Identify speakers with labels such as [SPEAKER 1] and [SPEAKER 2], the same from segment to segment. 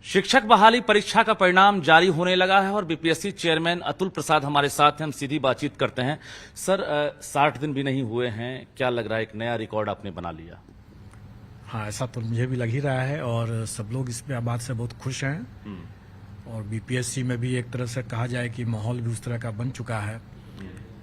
[SPEAKER 1] शिक्षक बहाली परीक्षा का परिणाम जारी होने लगा है और बीपीएससी चेयरमैन अतुल प्रसाद हमारे साथ हैं। हम सीधी बातचीत करते हैं। सर, 60 दिन भी नहीं हुए हैं, क्या लग रहा है एक नया रिकॉर्ड आपने बना लिया?
[SPEAKER 2] हाँ, ऐसा तो मुझे भी लग ही रहा है और सब लोग इस बात से बहुत खुश हैं। और बीपीएससी में भी एक तरह से कहा जाए कि माहौल भी उस तरह का बन चुका है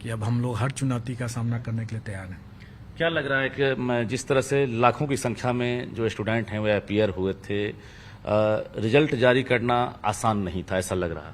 [SPEAKER 2] कि अब हम लोग हर चुनौती का सामना करने के लिए तैयार हैं।
[SPEAKER 1] क्या लग रहा है कि जिस तरह से लाखों की संख्या में जो स्टूडेंट हैं वे अपीयर हुए थे, रिजल्ट जारी करना आसान नहीं था, ऐसा लग रहा है?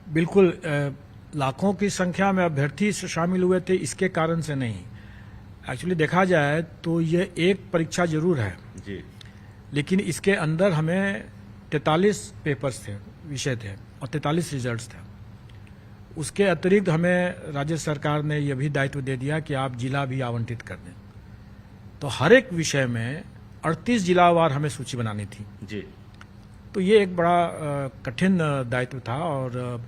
[SPEAKER 2] बिल्कुल, लाखों की संख्या में अभ्यर्थी शामिल हुए थे इसके कारण से नहीं। एक्चुअली देखा जाए तो ये एक परीक्षा जरूर है
[SPEAKER 1] जी,
[SPEAKER 2] लेकिन इसके अंदर हमें 43 पेपर्स थे, विषय थे और 43 रिजल्ट्स थे। उसके अतिरिक्त हमें राज्य सरकार ने यह भी दायित्व दे दिया कि आप जिला भी आवंटित कर दें। तो हर एक विषय में 38 जिलावार हमें सूची बनानी थी
[SPEAKER 1] जी।
[SPEAKER 2] तो ये एक बड़ा कठिन दायित्व था और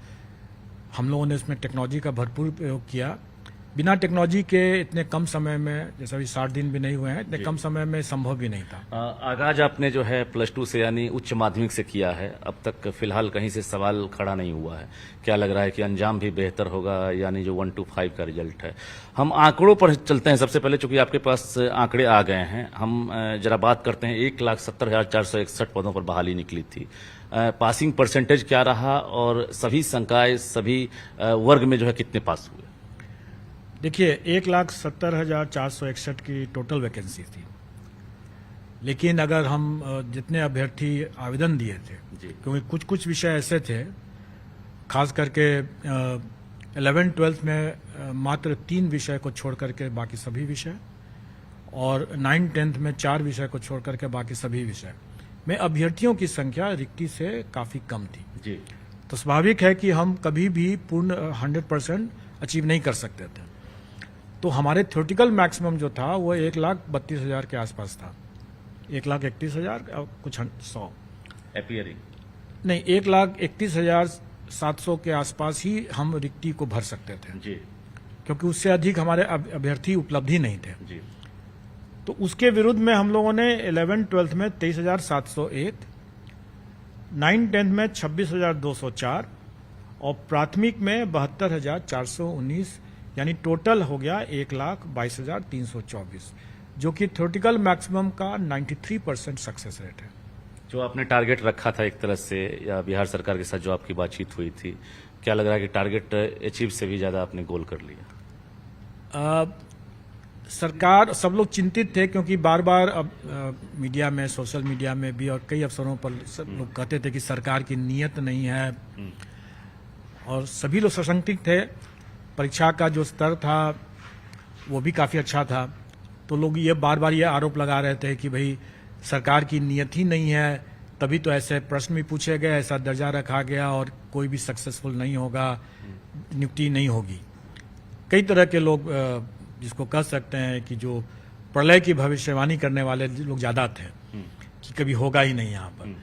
[SPEAKER 2] हम लोगों ने इसमें टेक्नोलॉजी का भरपूर प्रयोग किया। बिना टेक्नोलॉजी के इतने कम समय में, जैसा भी 60 दिन भी नहीं हुए हैं, इतने कम समय में संभव भी नहीं था।
[SPEAKER 1] आगाज आपने जो है +2 से यानी उच्च माध्यमिक से किया है, अब तक फिलहाल कहीं से सवाल खड़ा नहीं हुआ है। क्या लग रहा है कि अंजाम भी बेहतर होगा, यानी जो 1 to 5 का रिजल्ट है? हम आंकड़ों पर चलते हैं सबसे पहले, चूंकि आपके पास आंकड़े आ गए हैं। हम जरा बात करते हैं। 1,70,461 पदों पर बहाली निकली थी। पासिंग परसेंटेज क्या रहा और सभी संकाय, सभी वर्ग में जो है कितने पास हुए?
[SPEAKER 2] देखिए, 1,70,461 की टोटल वैकेंसी थी, लेकिन अगर हम जितने अभ्यर्थी आवेदन दिए थे, क्योंकि कुछ कुछ विषय ऐसे थे, खास करके 11th-12th में मात्र 3 विषय को छोड़ करके बाकी सभी विषय, और 9th-10th में 4 विषय को छोड़ करके बाकी सभी विषय में अभ्यर्थियों की संख्या रिक्ति से काफी कम थी
[SPEAKER 1] जी।
[SPEAKER 2] तो स्वाभाविक है कि हम कभी भी पूर्ण 100% अचीव नहीं कर सकते थे। तो हमारे थ्योरेटिकल मैक्सिमम जो था वो 1,32,000 के आसपास था। 1,31,000 कुछ 100
[SPEAKER 1] अपीयरिंग
[SPEAKER 2] नहीं, 1,31,700 के आसपास ही हम रिक्ति को भर सकते थे
[SPEAKER 1] जी,
[SPEAKER 2] क्योंकि उससे अधिक हमारे अभ्यर्थी उपलब्ध ही नहीं थे
[SPEAKER 1] जी।
[SPEAKER 2] तो उसके विरुद्ध में हम लोगों ने 11th-12th में 23,701, 9th-10th में 26,204 और प्राथमिक में 72,419, यानी टोटल हो गया 1,22,324, जो कि थ्योरेटिकल मैक्सिमम का 93% सक्सेस रेट है।
[SPEAKER 1] जो आपने टारगेट रखा था एक तरह से, या बिहार सरकार के साथ जो आपकी बातचीत हुई थी, क्या लग रहा है कि टारगेट अचीव से भी ज्यादा आपने गोल कर लिया?
[SPEAKER 2] सरकार, सब लोग चिंतित थे क्योंकि बार बार मीडिया में, सोशल मीडिया में भी और कई अवसरों पर सब लोग कहते थे कि सरकार की नीयत नहीं है और सभी लोग सशंकित थे। परीक्षा का जो स्तर था वो भी काफी अच्छा था, तो लोग ये बार बार ये आरोप लगा रहे थे कि भाई सरकार की नीयत ही नहीं है, तभी तो ऐसे प्रश्न भी पूछे गए, ऐसा दर्जा रखा गया और कोई भी सक्सेसफुल नहीं होगा, नियुक्ति नहीं होगी। कई तरह के लोग, जिसको कह सकते हैं कि जो प्रलय की भविष्यवाणी करने वाले लोग ज्यादा थे कि कभी होगा ही नहीं यहाँ पर।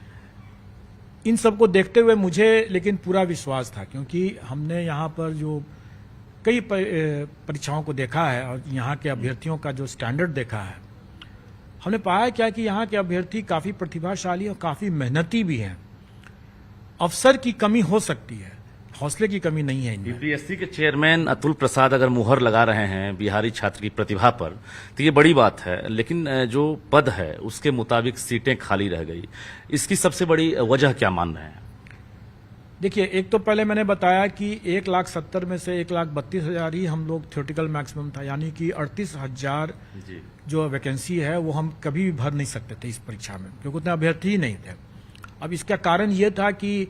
[SPEAKER 2] इन सबको देखते हुए मुझे लेकिन पूरा विश्वास था, क्योंकि हमने यहाँ पर जो कई परीक्षाओं को देखा है और यहाँ के अभ्यर्थियों का जो स्टैंडर्ड देखा है, हमने पाया क्या कि यहाँ के अभ्यर्थी काफी प्रतिभाशाली और काफी मेहनती भी हैं। अवसर की कमी हो सकती है, हौसले की कमी नहीं है इनमें।
[SPEAKER 1] बीपीएससी के चेयरमैन अतुल प्रसाद अगर मुहर लगा रहे हैं बिहारी छात्र की प्रतिभा पर, तो ये बड़ी बात है, लेकिन जो पद है उसके मुताबिक सीटें खाली रह गई, इसकी सबसे बड़ी वजह क्या मान रहे हैं?
[SPEAKER 2] देखिए, एक तो पहले मैंने बताया कि 1,70,000 में से 1,32,000 ही हम लोग थ्योरेटिकल मैक्सिमम था, यानी कि 38,000 जो वैकेंसी है वो हम कभी भी भर नहीं सकते थे इस परीक्षा में, क्योंकि उतने अभ्यर्थी ही नहीं थे। अब इसका कारण ये था कि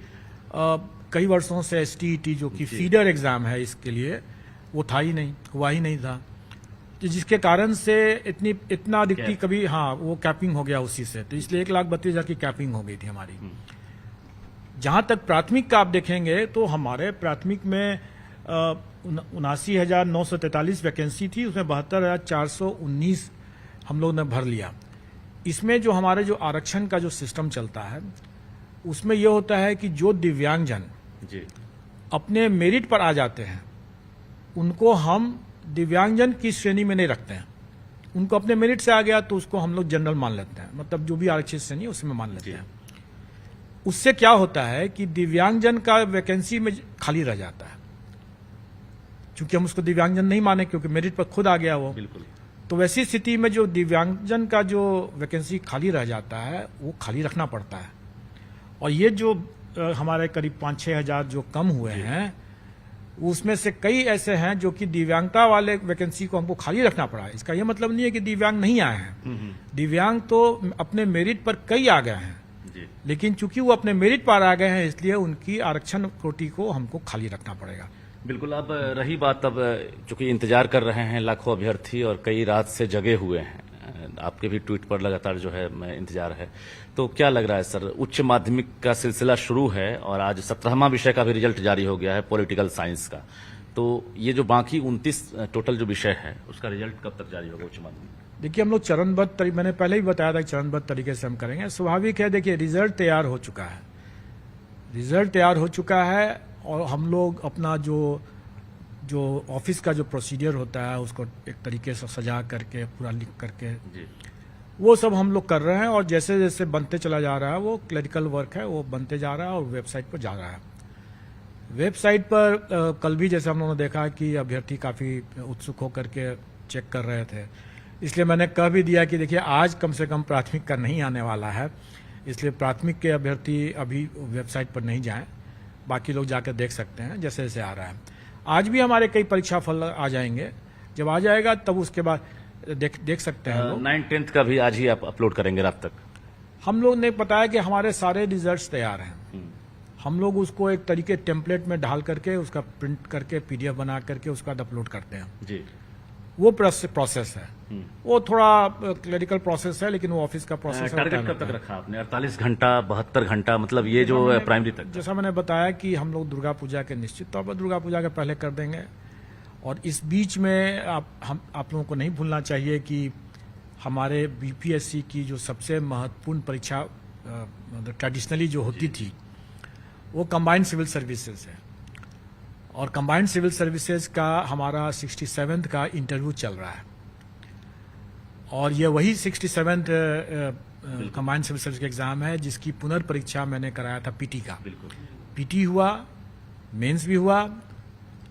[SPEAKER 2] कई वर्षों से STET जो कि फीडर एग्जाम है इसके लिए, वो था ही नहीं, हुआ ही नहीं था, तो जिसके कारण से इतना रिक्ति कभी, हाँ, वो कैपिंग हो गया उसी से, तो इसलिए 1,32,000 की कैपिंग हो गई थी हमारी। जहां तक प्राथमिक का आप देखेंगे तो हमारे प्राथमिक में 79,943 वैकेंसी थी, उसमें 72,419 हम लोग ने भर लिया। इसमें जो हमारे जो आरक्षण का जो सिस्टम चलता है उसमें यह होता है कि जो दिव्यांगजन अपने मेरिट पर आ जाते हैं उनको हम दिव्यांगजन की श्रेणी में नहीं रखते हैं। उनको अपने मेरिट से आ गया तो उसको हम लोग जनरल मान लेते हैं, मतलब जो भी आरक्षित श्रेणी है उसमें मान लेते हैं। उससे क्या होता है कि दिव्यांगजन का वैकेंसी में खाली रह जाता है, क्योंकि हम उसको दिव्यांगजन नहीं माने क्योंकि मेरिट पर खुद आ गया वो।
[SPEAKER 1] बिल्कुल।
[SPEAKER 2] तो वैसी स्थिति में जो दिव्यांगजन का जो वैकेंसी खाली रह जाता है वो खाली रखना पड़ता है। और ये जो हमारे करीब 5-6 हजार जो कम हुए हैं, उसमें से कई ऐसे हैं जो कि दिव्यांगता वाले वैकेंसी को हमको खाली रखना पड़ा है। इसका ये मतलब नहीं है कि दिव्यांग नहीं आए हैं, दिव्यांग तो अपने मेरिट पर कई आ गए हैं, लेकिन चूंकि वो अपने मेरिट पर आ गए हैं इसलिए उनकी आरक्षण कोटि को हमको खाली रखना पड़ेगा।
[SPEAKER 1] बिल्कुल। अब रही बात, अब चूंकि इंतजार कर रहे हैं लाखों अभ्यर्थी और कई रात से जगे हुए हैं, आपके भी ट्वीट पर लगातार जो है इंतजार है, तो क्या लग रहा है सर, उच्च माध्यमिक का सिलसिला शुरू है और आज 17वां विषय का भी रिजल्ट जारी हो गया है पॉलिटिकल साइंस का, तो ये जो बाकी 29 टोटल जो विषय है उसका रिजल्ट कब तक जारी होगा उच्च माध्यमिक?
[SPEAKER 2] देखिए हम लोग चरणबद्ध, मैंने पहले ही बताया था कि चरणबद्ध तरीके से हम करेंगे। स्वाभाविक है, देखिए रिजल्ट तैयार हो चुका है, रिजल्ट तैयार हो चुका है और हम लोग अपना जो ऑफिस का जो प्रोसीजर होता है उसको एक तरीके से सजा करके पूरा लिख करके वो सब हम लोग कर रहे हैं। और जैसे जैसे बनते चला जा रहा है वो क्लरिकल वर्क है, वो बनते जा रहा है और वेबसाइट पर जा रहा है। वेबसाइट पर कल भी जैसे हम लोगों ने देखा कि अभ्यर्थी काफ़ी उत्सुक होकर के चेक कर रहे थे, इसलिए मैंने कह भी दिया कि देखिए आज कम से कम प्राथमिक का नहीं आने वाला है, इसलिए प्राथमिक के अभ्यर्थी अभी वेबसाइट पर नहीं जाएं, बाकी लोग जाकर देख सकते हैं जैसे जैसे आ रहा है। आज भी हमारे कई परीक्षा फल आ जाएंगे, जब आ जाएगा तब उसके बाद देख सकते हैं लोग।
[SPEAKER 1] 9-10 का भी आज ही आप अपलोड करेंगे रात तक?
[SPEAKER 2] हम लोग ने बताया कि हमारे सारे रिजल्ट्स तैयार हैं, हम लोग उसको एक तरीके टेम्पलेट में डाल करके उसका प्रिंट करके PDF बना करके उसका अपलोड करते हैं
[SPEAKER 1] जी।
[SPEAKER 2] वो प्रोसेस है, वो थोड़ा क्लरिकल प्रोसेस है लेकिन वो ऑफिस का प्रोसेस है।
[SPEAKER 1] टारगेट कब तक रखा आपने? 48 घंटा, 72 घंटा, मतलब ये जो प्राइमरी तक?
[SPEAKER 2] जैसा मैंने बताया कि हम लोग दुर्गा पूजा के निश्चित तौर पर दुर्गा पूजा के पहले कर देंगे। और इस बीच में आप लोगों को नहीं भूलना चाहिए कि हमारे BPSC की जो सबसे महत्वपूर्ण परीक्षा ट्रेडिशनली जो होती थी वो कंबाइंड सिविल सर्विसेज है, और कंबाइंड सिविल सर्विसेज का हमारा 67th का इंटरव्यू चल रहा है। और ये वही 67th कंबाइंड सिविल सर्विस का एग्जाम है जिसकी पुनर्परीक्षा मैंने कराया था PT का। PT हुआ, मेंस भी हुआ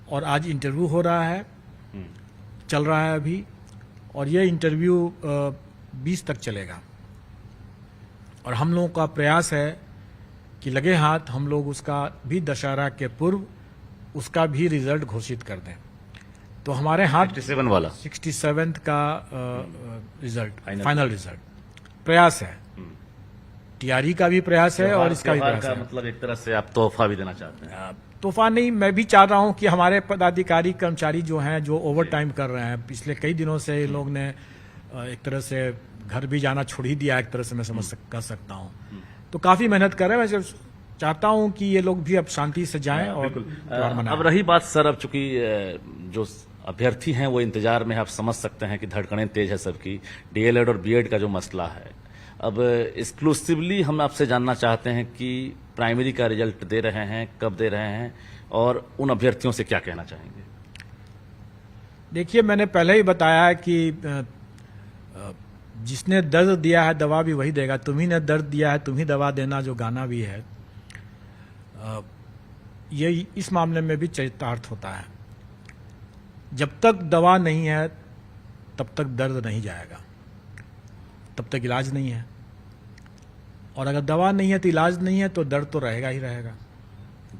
[SPEAKER 2] और आज इंटरव्यू हो रहा है, चल रहा है अभी, और ये इंटरव्यू 20 तक चलेगा। और हम लोगों का प्रयास है कि लगे हाथ हम लोग उसका भी दशहरा के पूर्व उसका भी रिजल्ट घोषित कर दें। तो हमारे हाथ
[SPEAKER 1] 67 वाला
[SPEAKER 2] 67th का रिजल्ट, फाइनल रिजल्ट प्रयास है, TRE का भी प्रयास है और इसका भी प्रयास है।
[SPEAKER 1] मतलब एक तरह से आप तोहफा भी देना चाहते हैं?
[SPEAKER 2] तोहफा नहीं, मैं भी चाह रहा हूं कि हमारे पदाधिकारी कर्मचारी जो हैं जो ओवर टाइम कर रहे हैं, पिछले कई दिनों से इन लोग ने एक तरह से घर भी जाना छोड़ ही दिया, एक तरह से मैं कर सकता हूं, तो काफी मेहनत कर रहे हैं। मैं चाहता हूं कि ये लोग भी अब शांति से जाएं और त्योहार मनाएं।
[SPEAKER 1] अब रही बात सर, अब चूंकि जो अभ्यर्थी हैं वो इंतजार में, आप समझ सकते हैं कि धड़कनें तेज है सबकी। DLED और B.Ed का जो मसला है, अब एक्सक्लूसिवली हम आपसे जानना चाहते हैं कि प्राइमरी का रिजल्ट दे रहे हैं, कब दे रहे हैं, और उन अभ्यर्थियों से क्या कहना चाहेंगे?
[SPEAKER 2] देखिए मैंने पहले ही बताया कि जिसने दर्द दिया है दवा भी वही देगा, तुम्ही ने दर्द दिया है तुम ही दवा देना, जो गाना भी है, ये इस मामले में भी चरितार्थ होता है। जब तक दवा नहीं है तब तक दर्द नहीं जाएगा, तब तक इलाज नहीं है, और अगर दवा नहीं है तो इलाज नहीं है तो दर्द तो रहेगा ही रहेगा।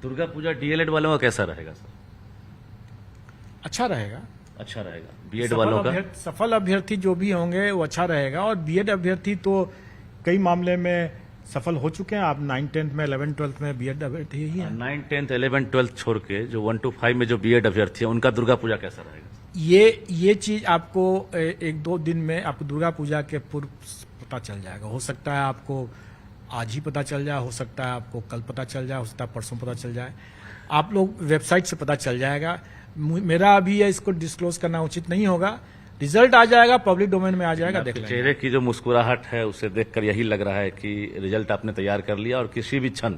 [SPEAKER 1] दुर्गा पूजा DLED वालों का कैसा रहेगा सर?
[SPEAKER 2] अच्छा रहेगा,
[SPEAKER 1] अच्छा रहेगा। B.Ed वालों का
[SPEAKER 2] सफल अभ्यर्थी जो भी होंगे वो अच्छा रहेगा। और B.Ed अभ्यर्थी तो कई मामले में सफल हो चुके हैं। आप 9-10 में 11-12 में B.Ed अभ्यर्थी ही हैं।
[SPEAKER 1] 9-10 11-12 छोड़ के जो 1-5 में जो B.Ed अभ्यर्थी है उनका दुर्गा पूजा कैसा रहेगा?
[SPEAKER 2] ये चीज आपको 1-2 दिन में आपको दुर्गा पूजा के पूर्व पता चल जाएगा। हो सकता है आपको आज ही पता चल जाए, हो सकता है आपको कल पता चल जाए, हो सकता है परसों पता चल जाए। आप लोग वेबसाइट से पता चल जाएगा। मेरा अभी इसको डिस्क्लोज करना उचित नहीं होगा। रिजल्ट आ जाएगा, पब्लिक डोमेन में आ जाएगा, देख लेंगे।
[SPEAKER 1] चेहरे की जो मुस्कुराहट है उसे देखकर यही लग रहा है कि रिजल्ट आपने तैयार कर लिया और किसी भी क्षण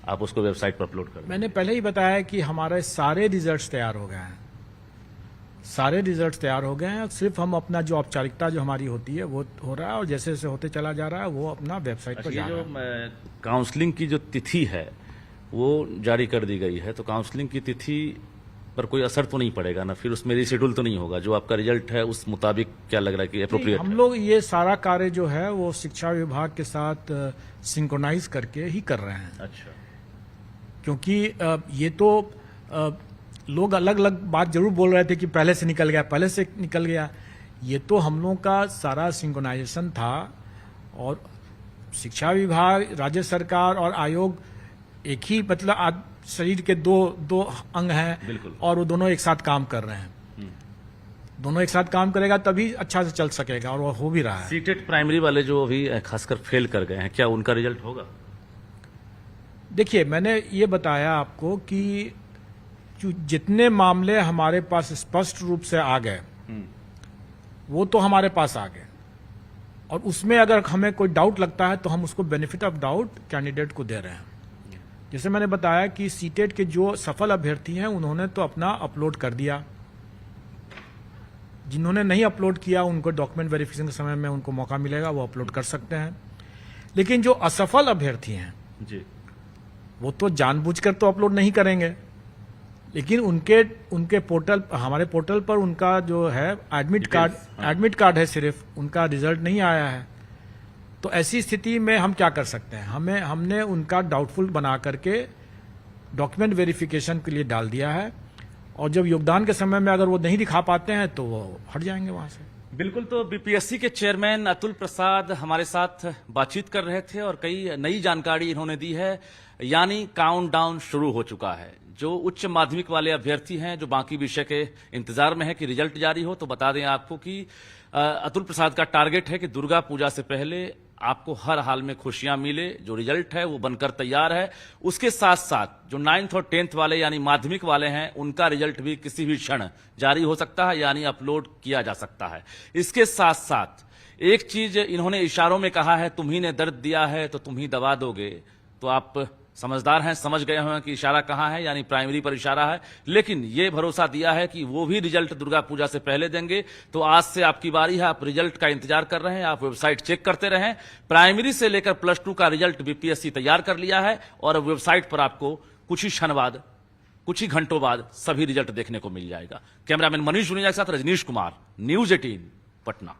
[SPEAKER 1] आप उसको वेबसाइट पर अपलोड कर दें।
[SPEAKER 2] मैंने पहले ही बताया कि हमारे सारे रिजल्ट्स तैयार हो गए हैं, सारे रिजल्ट्स तैयार हो गए हैं। सिर्फ हम अपना जो औपचारिकता जो हमारी होती है वो हो रहा है, और जैसे जैसे होते चला जा रहा है वो अपना वेबसाइट पर जा रहा है।
[SPEAKER 1] काउंसलिंग की जो तिथि है वो जारी कर दी गई है, तो काउंसलिंग की तिथि पर कोई असर तो नहीं पड़ेगा ना, फिर उसमें रिशेड्यूल तो नहीं होगा, जो आपका रिजल्ट है उस मुताबिक क्या लग रहा है कि अप्रोप्रिएट
[SPEAKER 2] हम लोग ये सारा कार्य जो है वो शिक्षा विभाग के साथ सिंक्रोनाइज करके ही कर रहे हैं।
[SPEAKER 1] अच्छा,
[SPEAKER 2] क्योंकि ये तो लोग अलग अलग बात जरूर बोल रहे थे कि पहले से निकल गया। ये तो हम लोगों का सारा सिंक्रोनाइजेशन था, और शिक्षा विभाग, राज्य सरकार और आयोग एक ही मतलब शरीर के दो अंग हैं,
[SPEAKER 1] बिल्कुल।
[SPEAKER 2] और वो दोनों एक साथ काम कर रहे हैं। दोनों एक साथ काम करेगा तभी अच्छा से चल सकेगा, और वो हो भी रहा है।
[SPEAKER 1] सीटेट प्राइमरी वाले जो अभी खासकर फेल कर गए हैं, क्या उनका रिजल्ट होगा?
[SPEAKER 2] देखिए, मैंने ये बताया आपको कि जितने मामले हमारे पास स्पष्ट रूप से आ गए वो तो हमारे पास आ गए, और उसमें अगर हमें कोई डाउट लगता है तो हम उसको बेनिफिट ऑफ डाउट कैंडिडेट को दे रहे हैं। जैसे मैंने बताया कि सीटेट के जो सफल अभ्यर्थी हैं उन्होंने तो अपना अपलोड कर दिया, जिन्होंने नहीं अपलोड किया उनको डॉक्यूमेंट वेरिफिकेशन के समय में उनको मौका मिलेगा, वो अपलोड कर सकते हैं। लेकिन जो असफल अभ्यर्थी हैं
[SPEAKER 1] जी,
[SPEAKER 2] वो तो जानबूझकर तो अपलोड नहीं करेंगे, लेकिन उनके पोर्टल, हमारे पोर्टल पर उनका जो है एडमिट कार्ड है, सिर्फ उनका रिजल्ट नहीं आया है। तो ऐसी स्थिति में हम क्या कर सकते हैं? हमने उनका डाउटफुल बना करके डॉक्यूमेंट वेरिफिकेशन के लिए डाल दिया है, और जब योगदान के समय में अगर वो नहीं दिखा पाते हैं तो वो हट जाएंगे वहां से।
[SPEAKER 1] बिल्कुल। तो बीपीएससी के चेयरमैन अतुल प्रसाद हमारे साथ बातचीत कर रहे थे और कई नई जानकारी इन्होंने दी है। यानी काउंटडाउन शुरू हो चुका है। जो उच्च माध्यमिक वाले अभ्यर्थी हैं, जो बाकी विषय के इंतजार में है कि रिजल्ट जारी हो, तो बता दें आपको कि अतुल प्रसाद का टारगेट है कि दुर्गा पूजा से पहले आपको हर हाल में खुशियां मिले। जो रिजल्ट है वो बनकर तैयार है। उसके साथ साथ जो 9th और 10th वाले यानी माध्यमिक वाले हैं, उनका रिजल्ट भी किसी भी क्षण जारी हो सकता है, यानी अपलोड किया जा सकता है। इसके साथ साथ एक चीज इन्होंने इशारों में कहा है, तुम्ही ने दर्द दिया है तो तुम ही दवा दोगे। तो आप समझदार हैं, समझ गए होंगे कि इशारा कहाँ है, यानी प्राइमरी पर इशारा है। लेकिन ये भरोसा दिया है कि वो भी रिजल्ट दुर्गा पूजा से पहले देंगे। तो आज से आपकी बारी है, आप रिजल्ट का इंतजार कर रहे हैं, आप वेबसाइट चेक करते रहें। प्राइमरी से लेकर +2 का रिजल्ट बीपीएससी तैयार कर लिया है, और वेबसाइट पर आपको कुछ ही क्षण बाद, कुछ ही घंटों बाद सभी रिजल्ट देखने को मिल जाएगा। कैमरामैन मनीष जुनेजा के साथ रजनीश कुमार, न्यूज़ 18 पटना।